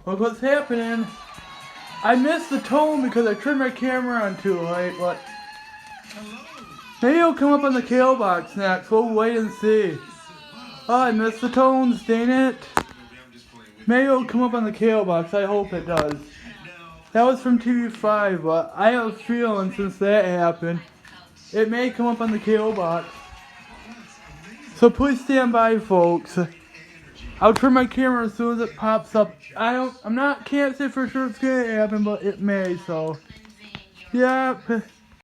Look what's happening. I missed the tone because I turned my camera on too late, but maybe it'll come up on the KO box next. We'll wait and see. Oh, I missed the tones, dang it. Maybe it'll come up on the KO box. I hope it does. That was from TV5, but I have a feeling since that happened, it may come up on the KO box. So please stand by, folks. I'll turn my camera as soon as it pops up. Can't say for sure it's gonna happen, but it may, so. Yep.